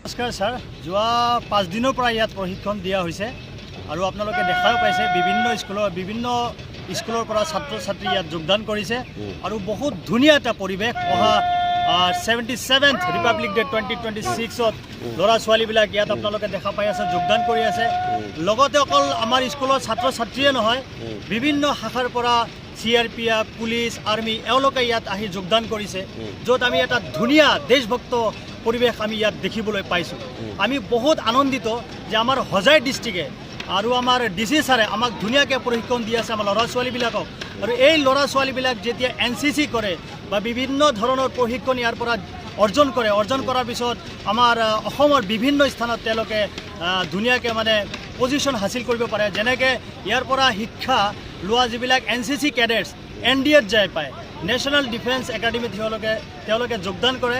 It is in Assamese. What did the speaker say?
নমস্কাৰ ছাৰ, যোৱা 5 দিনৰ পৰা ইয়াত প্ৰশিক্ষণ দিয়া হৈছে আৰু আপোনালোকে দেখাও পাইছে বিভিন্ন স্কুলৰ পৰা ছাত্ৰ ছাত্ৰী ইয়াত যোগদান কৰিছে আৰু বহুত ধুনীয়া এটা পৰিৱেশ। অহা 77th ৰিপাব্লিক ডে 2026ত ল'ৰা ছোৱালীবিলাক ইয়াত আপোনালোকে দেখা পাই আছে, যোগদান কৰি আছে। লগতে অকল আমাৰ স্কুলৰ ছাত্ৰ ছাত্ৰীয়ে নহয়, বিভিন্ন শাখাৰ পৰা CRPF, পুলিচ, আৰ্মি এওঁলোকে ইয়াত আহি যোগদান কৰিছে, য'ত আমি এটা ধুনীয়া দেশভক্ত পৰিৱেশ আমি ইয়াত দেখিবলৈ পাইছোঁ। আমি বহুত আনন্দিত যে আমাৰ হোজাই ডিষ্ট্ৰিক্টে আৰু আমাৰ DC ছাৰে আমাক ধুনীয়াকৈ প্ৰশিক্ষণ দি আছে আমাৰ ল'ৰা ছোৱালীবিলাকক। আৰু এই ল'ৰা ছোৱালীবিলাক যেতিয়া NCC কৰে বা বিভিন্ন ধৰণৰ প্ৰশিক্ষণ ইয়াৰ পৰা অৰ্জন কৰাৰ পিছত আমাৰ অসমৰ বিভিন্ন স্থানত তেওঁলোকে ধুনীয়াকৈ পজিশ্যন হাসিল কৰিব পাৰে। যেনেকৈ ইয়াৰ পৰা শিক্ষা লোৱা যিবিলাক NCC কেডেটছ NDAত যাই পায়, নেশ্যনেল ডিফেন্স একাডেমীত তেওঁলোকে যোগদান কৰে।